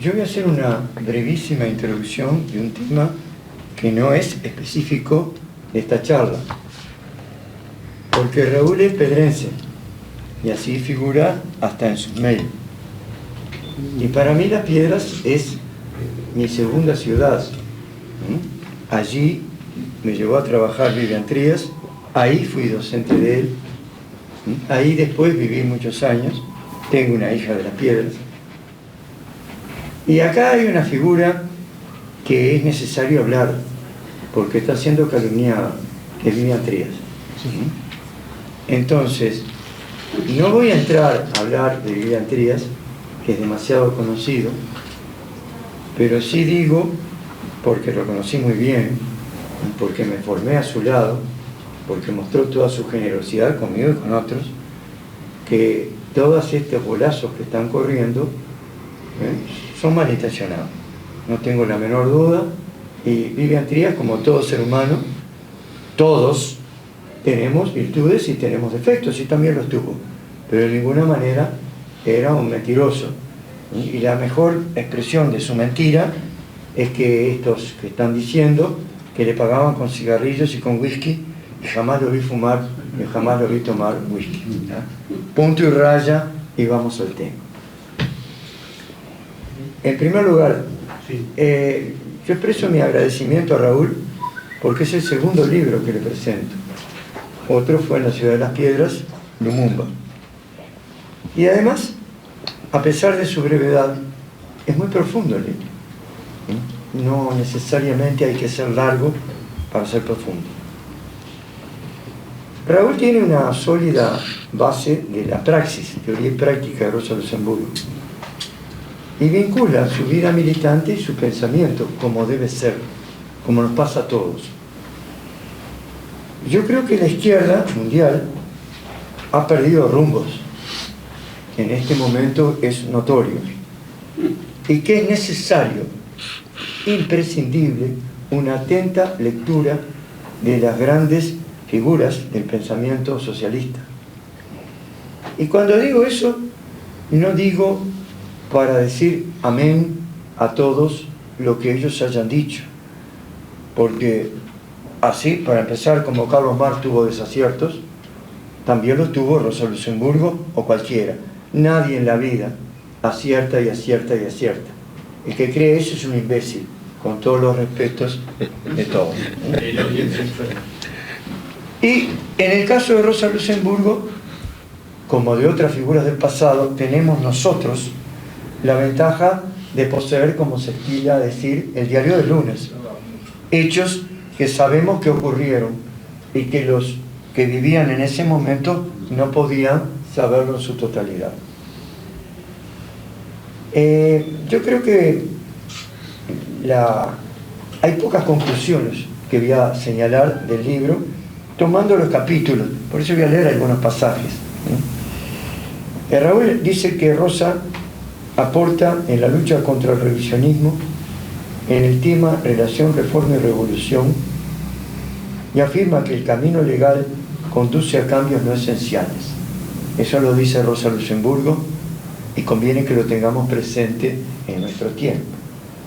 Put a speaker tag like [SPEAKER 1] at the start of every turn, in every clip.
[SPEAKER 1] Yo voy a hacer una brevísima introducción de un tema que no es específico de esta charla, porque Raúl es pedrense y así figura hasta en sus mails. Y para mí Las Piedras es mi segunda ciudad. Allí me llevó a trabajar Vivian Trías, ahí fui docente de él, ahí después viví muchos años, tengo una hija de Las Piedras. Y acá hay una figura que es necesario hablar, porque está siendo calumniada, que es Vivian Trías. Entonces, no voy a entrar a hablar de Vivian Trías, que es demasiado conocido, pero sí digo, porque lo conocí muy bien, porque me formé a su lado, porque mostró toda su generosidad conmigo y con otros, que todos estos bolazos que están corriendo son malintencionados. No tengo la menor duda. Y Vivian Trías, como todo ser humano, todos tenemos virtudes y tenemos defectos, y también los tuvo, pero de ninguna manera era un mentiroso. Y la mejor expresión de su mentira es que estos que están diciendo que le pagaban con cigarrillos y con whisky, y jamás lo vi fumar, y jamás lo vi tomar whisky. Punto y raya, y vamos al tema. En primer lugar, yo expreso mi agradecimiento a Raúl porque es el segundo libro que le presento. Otro fue En la ciudad de las piedras, Lumumba. Y además, a pesar de su brevedad, es muy profundo el libro. No necesariamente hay que ser largo para ser profundo. Raúl tiene una sólida base de la praxis, teoría y práctica de Rosa Luxemburgo, y vincula su vida militante y su pensamiento como debe ser, como nos pasa a todos. Yo creo que la izquierda mundial ha perdido rumbos. En este momento es notorio. Y que es necesario, imprescindible, una atenta lectura de las grandes figuras del pensamiento socialista. Y cuando digo eso, no digo para decir amén a todos lo que ellos hayan dicho, porque así, para empezar, como Carlos Marx tuvo desaciertos, también los tuvo Rosa Luxemburgo o cualquiera. Nadie en la vida acierta y acierta y acierta. El que cree eso es un imbécil, con todos los respetos de todos. Y en el caso de Rosa Luxemburgo, como de otras figuras del pasado, tenemos nosotros la ventaja de poseer, como se estila decir, el diario del lunes. Hechos que sabemos que ocurrieron y que los que vivían en ese momento no podían saberlo en su totalidad. Yo creo que hay pocas conclusiones que voy a señalar del libro, tomando los capítulos, por eso voy a leer algunos pasajes. Raúl dice que Rosa aporta en la lucha contra el revisionismo en el tema relación, reforma y revolución, y afirma que el camino legal conduce a cambios no esenciales. Eso lo dice Rosa Luxemburgo, y conviene que lo tengamos presente en nuestro tiempo,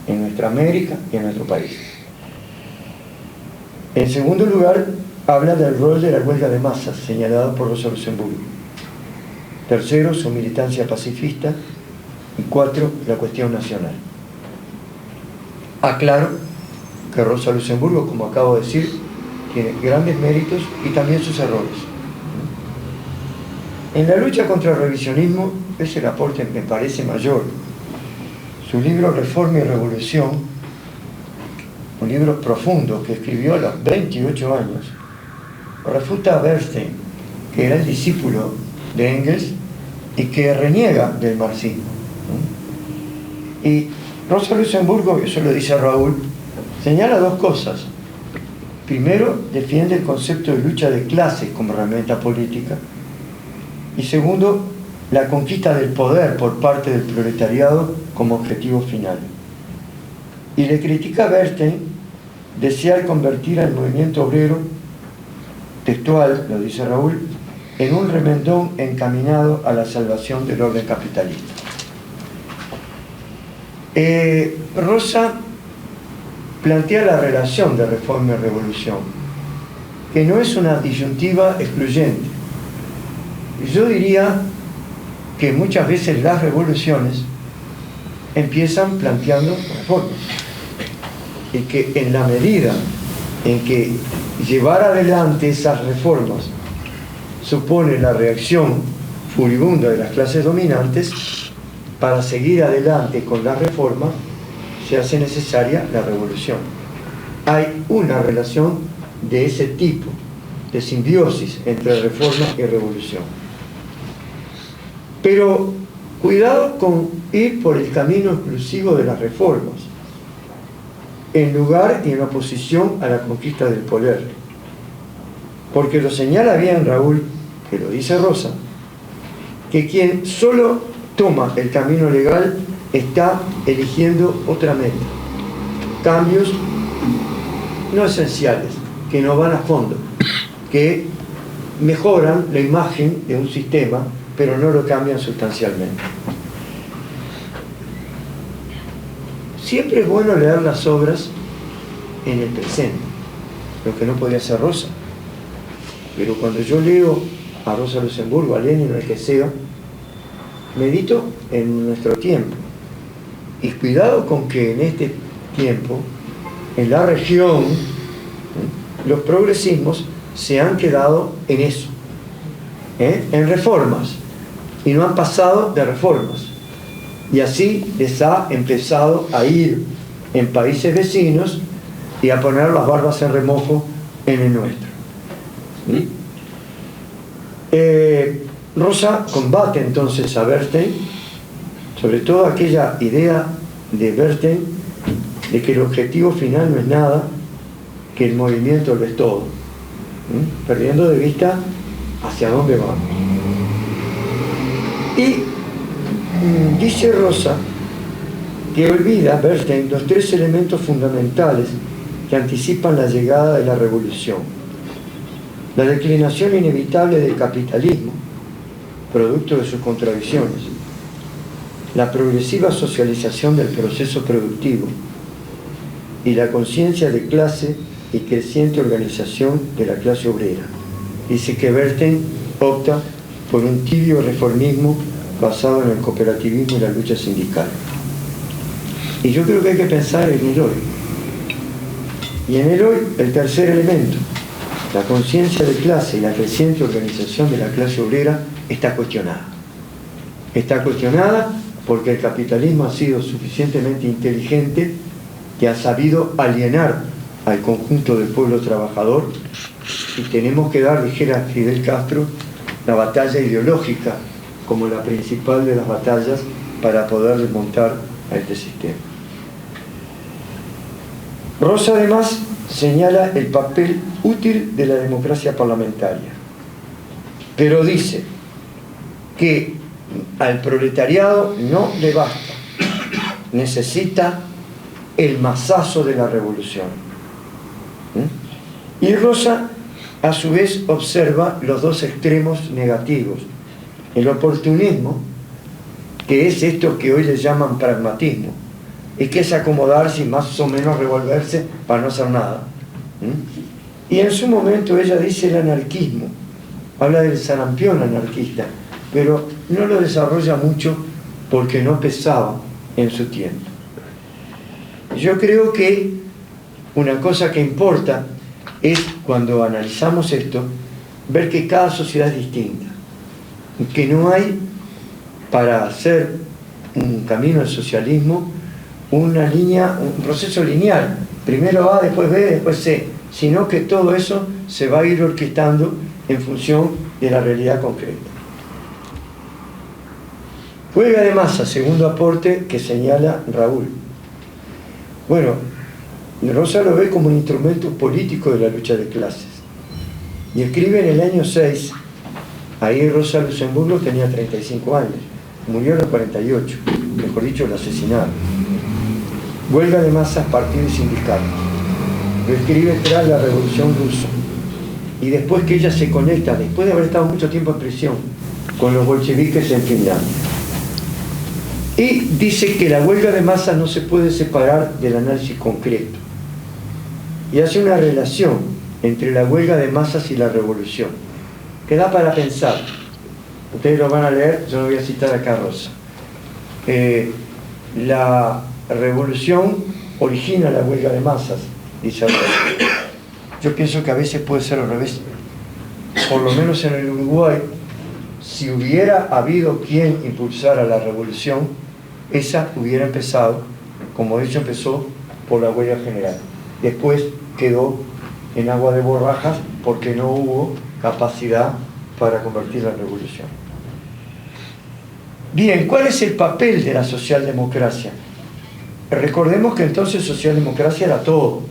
[SPEAKER 1] en nuestra América y en nuestro país. En segundo lugar, habla del rol de la huelga de masas señalada por Rosa Luxemburgo. Tercero, su militancia pacifista. Y 4, la cuestión nacional. Aclaro que Rosa Luxemburgo, como acabo de decir, tiene grandes méritos y también sus errores. En la lucha contra el revisionismo es el aporte, me parece, mayor. Su libro Reforma y Revolución, un libro profundo que escribió a los 28 años, refuta a Bernstein, que era el discípulo de Engels y que reniega del marxismo. Y Rosa Luxemburgo, eso lo dice Raúl, señala dos cosas. Primero, defiende el concepto de lucha de clases como herramienta política. Y segundo, la conquista del poder por parte del proletariado como objetivo final. Y le critica a Bernstein desear convertir al movimiento obrero, textual, lo dice Raúl, en un remendón encaminado a la salvación del orden capitalista. Rosa plantea la relación de reforma y revolución, que no es una disyuntiva excluyente. Yo diría que muchas veces las revoluciones empiezan planteando reformas, y que en la medida en que llevar adelante esas reformas supone la reacción furibunda de las clases dominantes, para seguir adelante con la reforma se hace necesaria la revolución. Hay una relación de ese tipo, de simbiosis entre reforma y revolución. Pero cuidado con ir por el camino exclusivo de las reformas, en lugar y en oposición a la conquista del poder. Porque lo señala bien Raúl, que lo dice Rosa, que quien solo toma el camino legal está eligiendo otra meta. Cambios no esenciales, que no van a fondo, que mejoran la imagen de un sistema, pero no lo cambian sustancialmente. Siempre es bueno leer las obras en el presente, lo que no podía hacer Rosa. Pero cuando yo leo a Rosa Luxemburgo, a Lenin, al que sea, medito en nuestro tiempo. Y cuidado con que en este tiempo, en la región, los progresismos se han quedado en eso, en reformas, y no han pasado de reformas. Y así les ha empezado a ir en países vecinos y a poner las barbas en remojo en el nuestro. Rosa combate entonces a Bernstein, sobre todo aquella idea de Bernstein de que el objetivo final no es nada, que el movimiento lo es todo, perdiendo de vista hacia dónde vamos. Y dice Rosa que olvida Bernstein los tres elementos fundamentales que anticipan la llegada de la revolución: la declinación inevitable del capitalismo, producto de sus contradicciones; la progresiva socialización del proceso productivo; y la conciencia de clase y creciente organización de la clase obrera. Dice que Bernstein opta por un tibio reformismo basado en el cooperativismo y la lucha sindical. Y yo creo que hay que pensar en el hoy. Y en el hoy, el tercer elemento, la conciencia de clase y la creciente organización de la clase obrera, está cuestionada. Está cuestionada porque el capitalismo ha sido suficientemente inteligente que ha sabido alienar al conjunto del pueblo trabajador, y tenemos que dar, dijera Fidel Castro, la batalla ideológica como la principal de las batallas para poder desmontar a este sistema. Rosa además señala el papel útil de la democracia parlamentaria, pero dice que al proletariado no le basta, necesita el mazazo de la revolución. Y Rosa a su vez observa los dos extremos negativos: el oportunismo, que es esto que hoy le llaman pragmatismo, y que es acomodarse y más o menos revolverse para no hacer nada. Y en su momento ella dice el anarquismo, habla del sarampión anarquista, pero no lo desarrolla mucho porque no pesaba en su tiempo. Yo creo que una cosa que importa es, cuando analizamos esto, ver que cada sociedad es distinta, que no hay, para hacer un camino al socialismo, una línea, un proceso lineal, primero A, después B, después C, sino que todo eso se va a ir orquestando en función de la realidad concreta. Huelga de masa, segundo aporte que señala Raúl. Bueno, Rosa lo ve como un instrumento político de la lucha de clases. Y escribe en el año 6, ahí Rosa Luxemburgo tenía 35 años, murió en los 48, mejor dicho, la asesinaron. Huelga de masas, partido y sindicatos. Lo escribe tras la Revolución Rusa. Y después que ella se conecta, después de haber estado mucho tiempo en prisión, con los bolcheviques en Finlandia. Y dice que la huelga de masas no se puede separar del análisis concreto. Y hace una relación entre la huelga de masas y la revolución, que da para pensar. Ustedes lo van a leer, yo no voy a citar acá a Rosa. La revolución origina la huelga de masas, dice Rosa. Yo pienso que a veces puede ser al revés. Por lo menos en el Uruguay, si hubiera habido quien impulsara la revolución, esa hubiera empezado, como de hecho empezó, por la huelga general. Después quedó en agua de borrajas porque no hubo capacidad para convertir la revolución. Bien, ¿cuál es el papel de la socialdemocracia? Recordemos que entonces socialdemocracia era todo.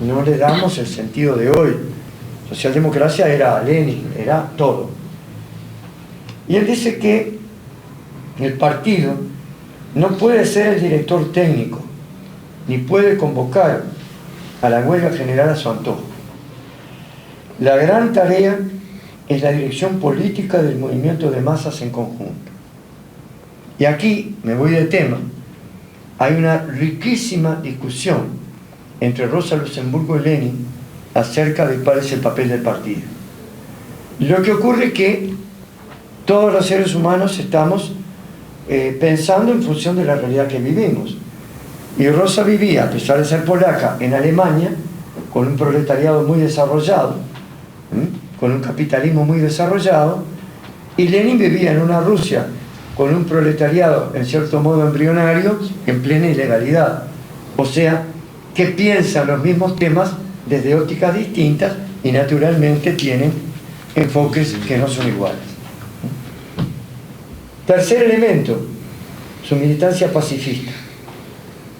[SPEAKER 1] No le damos el sentido de hoy. Socialdemocracia era Lenin, era todo. Y él dice que el partido no puede ser el director técnico, ni puede convocar a la huelga general a su antojo. La gran tarea es la dirección política del movimiento de masas en conjunto. Y aquí me voy de tema. Hay una riquísima discusión entre Rosa Luxemburgo y Lenin acerca de cuál es el papel del partido. Lo que ocurre es que todos los seres humanos estamos pensando en función de la realidad que vivimos. Y Rosa vivía, a pesar de ser polaca, en Alemania, con un proletariado muy desarrollado, con un capitalismo muy desarrollado, y Lenin vivía en una Rusia con un proletariado en cierto modo embrionario, en plena ilegalidad. O sea, que piensan los mismos temas desde ópticas distintas y naturalmente tienen enfoques que no son iguales. Tercer elemento, su militancia pacifista.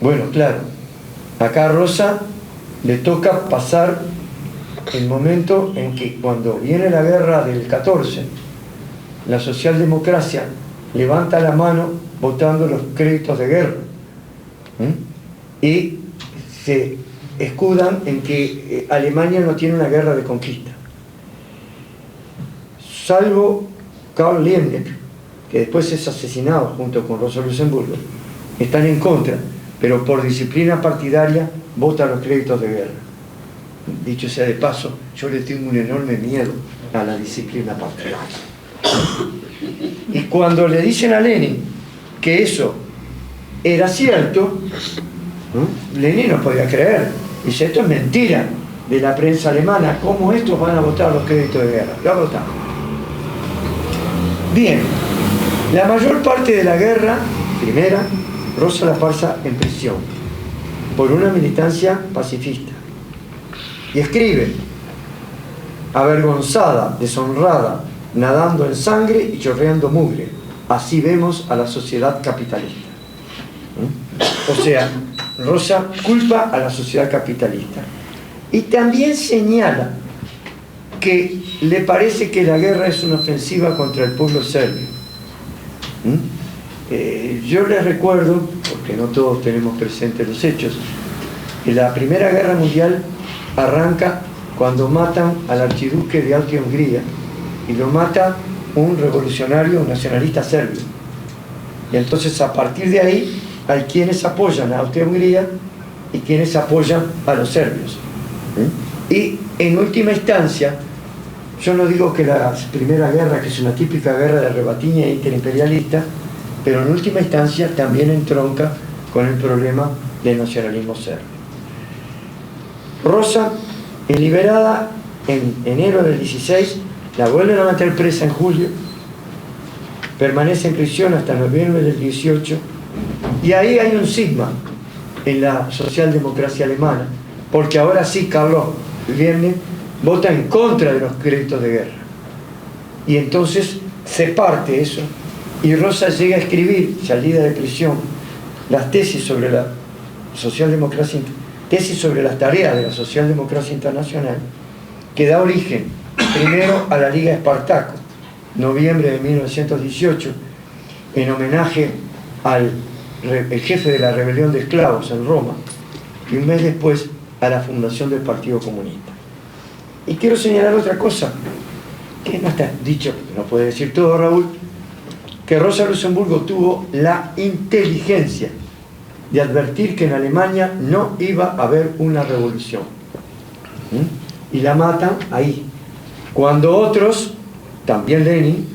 [SPEAKER 1] Bueno, claro, acá a Rosa le toca pasar el momento en que cuando viene la guerra del 14, la socialdemocracia levanta la mano votando los créditos de guerra y se escudan en que Alemania no tiene una guerra de conquista. Salvo Karl Liebknecht, que después es asesinado junto con Rosa Luxemburgo, están en contra, pero por disciplina partidaria votan los créditos de guerra. Dicho sea de paso, yo le tengo un enorme miedo a la disciplina partidaria. Y cuando le dicen a Lenin que eso era cierto, Lenin no podía creer. Dice, esto es mentira de la prensa alemana, ¿cómo estos van a votar los créditos de guerra? Lo ha votado. Bien, la mayor parte de la guerra, primera, Rosa la pasa en prisión por una militancia pacifista. Y escribe, avergonzada, deshonrada, nadando en sangre y chorreando mugre. Así vemos a la sociedad capitalista. O sea, Rosa culpa a la sociedad capitalista. Y también señala que le parece que la guerra es una ofensiva contra el pueblo serbio. Yo les recuerdo, porque no todos tenemos presentes los hechos, que la Primera Guerra Mundial arranca cuando matan al archiduque de Austria-Hungría y lo mata un revolucionario, un nacionalista serbio. Y entonces a partir de ahí hay quienes apoyan a Austria-Hungría y quienes apoyan a los serbios. Y en última instancia, yo no digo que la Primera Guerra, que es una típica guerra de rebatiña interimperialista, pero en última instancia también entronca con el problema del nacionalismo serbio. Rosa es liberada en enero del 16, la vuelven a meter presa en julio, permanece en prisión hasta noviembre del 18, y ahí hay un cisma en la socialdemocracia alemana, porque ahora sí Carlos Liebknecht vota en contra de los créditos de guerra. Y entonces se parte eso, y Rosa llega a escribir, salida de prisión, las tesis sobre la socialdemocracia, tesis sobre las tareas de la socialdemocracia internacional, que da origen primero a la Liga Espartaco, noviembre de 1918, en homenaje al el jefe de la rebelión de esclavos en Roma, y un mes después a la fundación del Partido Comunista. Y quiero señalar otra cosa, que no está dicho, no puede decir todo Raúl, que Rosa Luxemburgo tuvo la inteligencia de advertir que en Alemania no iba a haber una revolución. Y la matan ahí. Cuando otros, también Lenin,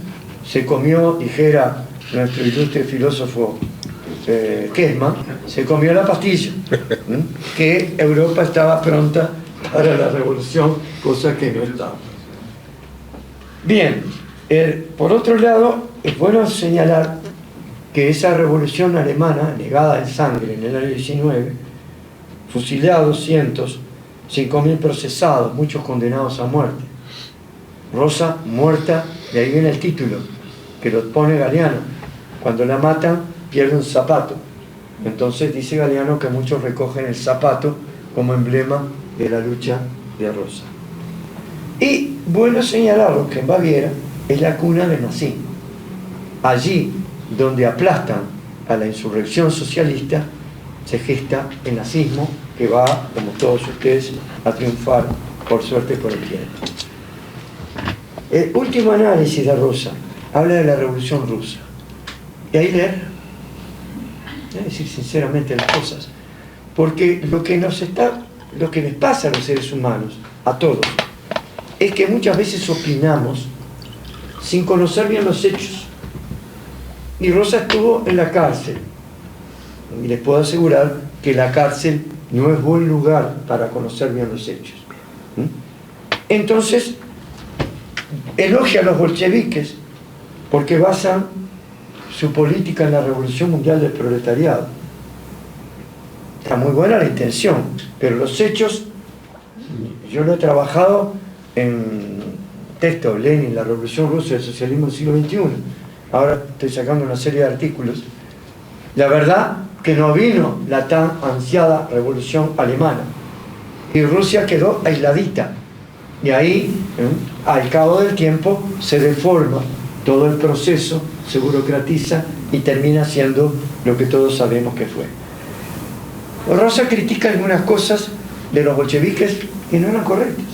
[SPEAKER 1] se comió, dijera nuestro ilustre filósofo Kessmann, se comió la pastilla, que Europa estaba pronta para la revolución, cosa que no estaba. Bien, por otro lado, es bueno señalar que esa revolución alemana, negada en sangre en el año 19, fusilados cientos, 5.000 procesados, muchos condenados a muerte. Rosa muerta, de ahí viene el título, que lo pone Galeano. Cuando la matan, pierde un zapato. Entonces dice Galeano que muchos recogen el zapato como emblema de la lucha de Rosa. Y bueno señalarlo que en Baviera es la cuna del nazismo. Allí donde aplastan a la insurrección socialista, se gesta el nazismo, que va, como todos ustedes, a triunfar, por suerte, por el tiempo. El último análisis de Rosa habla de la Revolución Rusa. Y ahí leer, decir sinceramente las cosas, porque lo que les pasa a los seres humanos, a todos, es que muchas veces opinamos sin conocer bien los hechos. Y Rosa estuvo en la cárcel, y les puedo asegurar que la cárcel no es buen lugar para conocer bien los hechos. Entonces, elogia a los bolcheviques porque basan su política en la revolución mundial del proletariado. Está muy buena la intención, pero los hechos, yo lo he trabajado en texto, Lenin, la revolución rusa, el socialismo del siglo XXI. Ahora estoy sacando una serie de artículos. La verdad que no vino la tan ansiada revolución alemana y Rusia quedó aisladita, y ahí al cabo del tiempo se deforma todo el proceso, se burocratiza y termina siendo lo que todos sabemos que fue. Rosa critica algunas cosas de los bolcheviques que no eran correctas.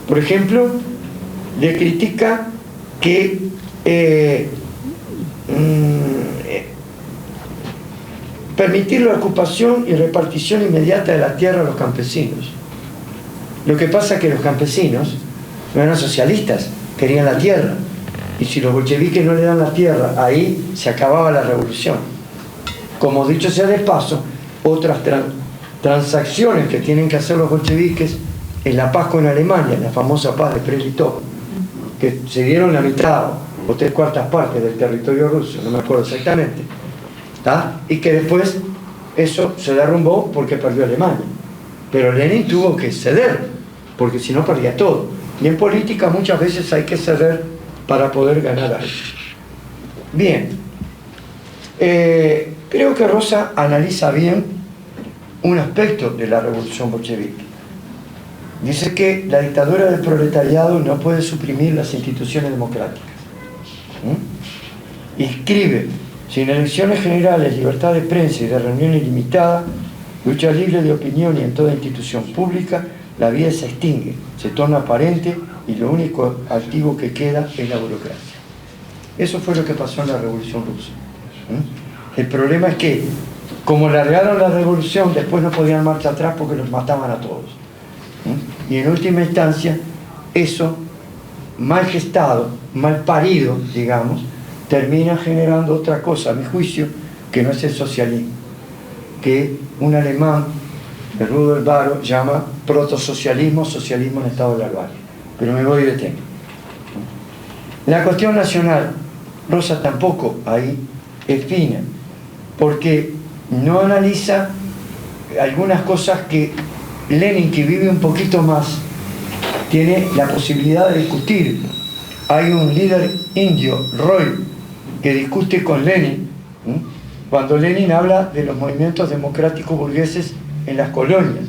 [SPEAKER 1] Por ejemplo, le critica que permitir la ocupación y repartición inmediata de la tierra a los campesinos. Lo que pasa es que los campesinos no eran socialistas, querían la tierra. Y si los bolcheviques no le dan la tierra, ahí se acababa la revolución. Como dicho sea de paso, otras transacciones que tienen que hacer los bolcheviques es la paz con Alemania, la famosa paz de Brest-Litov, que se dieron la mitad o 3/4 partes del territorio ruso, no me acuerdo exactamente, y que después eso se derrumbó porque perdió Alemania. Pero Lenin tuvo que ceder, porque si no perdía todo. Y en política muchas veces hay que ceder para poder ganar algo. Bien, creo que Rosa analiza bien un aspecto de la revolución bolchevique. Dice que la dictadura del proletariado no puede suprimir las instituciones democráticas. Y escribe: sin elecciones generales, libertad de prensa y de reunión ilimitada, lucha libre de opinión y en toda institución pública, la vida se extingue, se torna aparente y lo único activo que queda es la burocracia. Eso fue lo que pasó en la Revolución Rusa. El problema es que, como largaron la revolución, después no podían marcha atrás porque los mataban a todos. Y en última instancia, eso, mal gestado, mal parido, digamos, termina generando otra cosa, a mi juicio, que no es el socialismo, que un alemán, Rudolf Baro, llama protosocialismo, socialismo en estado de barbarie. Pero me voy de tema. La cuestión nacional, Rosa tampoco ahí es fina, porque no analiza algunas cosas que Lenin, que vive un poquito más, tiene la posibilidad de discutir. Hay un líder indio, Roy, que discute con Lenin, cuando Lenin habla de los movimientos democráticos burgueses en las colonias.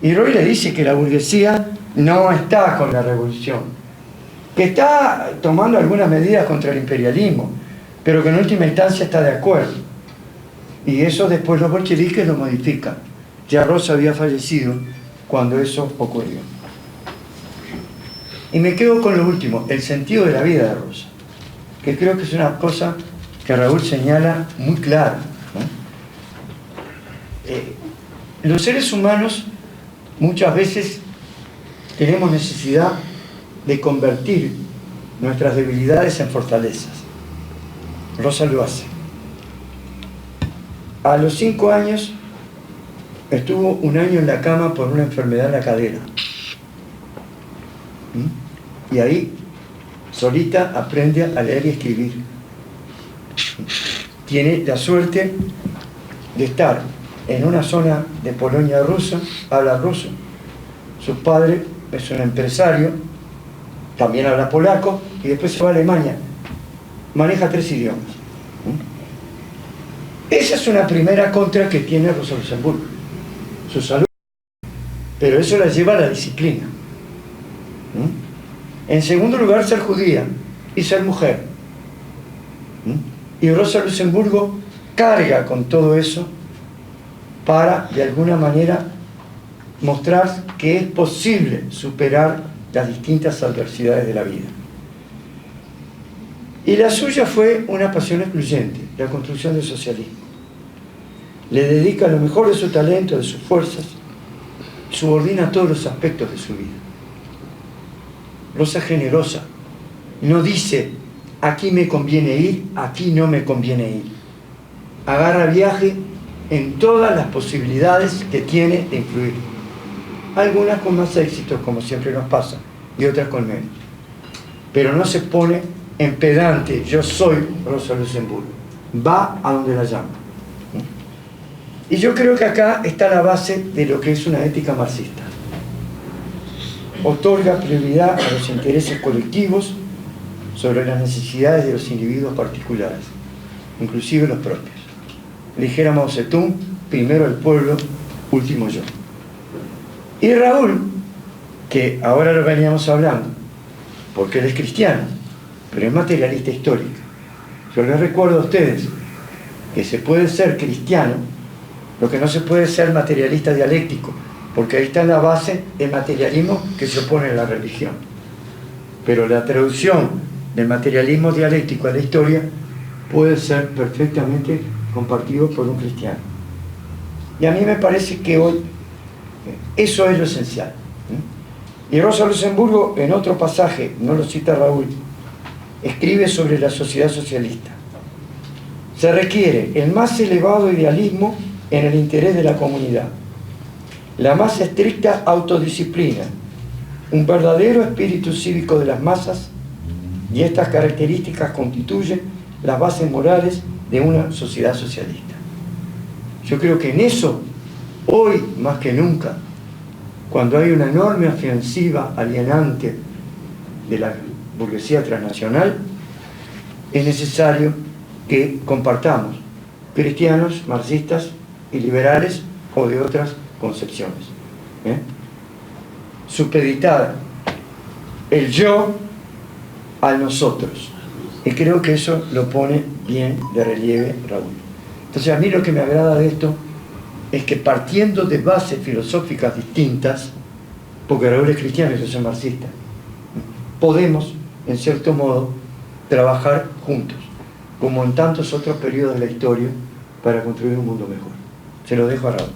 [SPEAKER 1] Y Roy le dice que la burguesía no está con la revolución, que está tomando algunas medidas contra el imperialismo, pero que en última instancia está de acuerdo. Y eso después los bolcheviques lo modifican. Ya Rosa había fallecido cuando eso ocurrió. Y me quedo con lo último, el sentido de la vida de Rosa, que creo que es una cosa que Raúl señala muy clara, ¿no? Los seres humanos muchas veces tenemos necesidad de convertir nuestras debilidades en fortalezas. Rosa lo hace. A los 5 años estuvo un año en la cama por una enfermedad en la cadera. Y ahí, solita, aprende a leer y escribir. Tiene la suerte de estar en una zona de Polonia rusa, habla ruso. Su padre es un empresario, también habla polaco, y después se va a Alemania. Maneja 3 idiomas. Esa es una primera contra que tiene Rosa Luxemburgo, su salud. Pero eso la lleva a la disciplina. En segundo lugar, ser judía y ser mujer. Y Rosa Luxemburgo carga con todo eso para, de alguna manera, mostrar que es posible superar las distintas adversidades de la vida. Y la suya fue una pasión excluyente, la construcción del socialismo. Le dedica lo mejor de su talento, de sus fuerzas, subordina todos los aspectos de su vida. Rosa generosa, no dice, aquí me conviene ir, aquí no me conviene ir. Agarra viaje en todas las posibilidades que tiene de influir. Algunas con más éxito, como siempre nos pasa, y otras con menos. Pero no se pone en pedante, yo soy Rosa Luxemburgo. Va a donde la llama. Y yo creo que acá está la base de lo que es una ética marxista. Otorga prioridad a los intereses colectivos sobre las necesidades de los individuos particulares, inclusive los propios. Dijera Mao Zedong, primero el pueblo, último yo. Y Raúl, que ahora lo veníamos hablando, porque él es cristiano, pero es materialista histórico. Yo les recuerdo a ustedes que se puede ser cristiano, lo que no se puede ser materialista dialéctico, porque ahí está la base del materialismo que se opone a la religión. Pero la traducción del materialismo dialéctico a la historia puede ser perfectamente compartido por un cristiano. Y a mí me parece que hoy eso es lo esencial. Y Rosa Luxemburgo, en otro pasaje, no lo cita Raúl, escribe sobre la sociedad socialista. Se requiere el más elevado idealismo en el interés de la comunidad, la más estricta autodisciplina, un verdadero espíritu cívico de las masas, y estas características constituyen las bases morales de una sociedad socialista. Yo creo que en eso, hoy más que nunca, cuando hay una enorme ofensiva alienante de la burguesía transnacional, es necesario que compartamos, cristianos, marxistas y liberales o de otras concepciones. Supeditar el yo al nosotros. Y creo que eso lo pone bien de relieve Raúl. Entonces a mí lo que me agrada de esto es que partiendo de bases filosóficas distintas, porque Raúl es cristiano y yo soy marxista, podemos, en cierto modo, trabajar juntos, como en tantos otros periodos de la historia, para construir un mundo mejor. Se lo dejo a Raúl.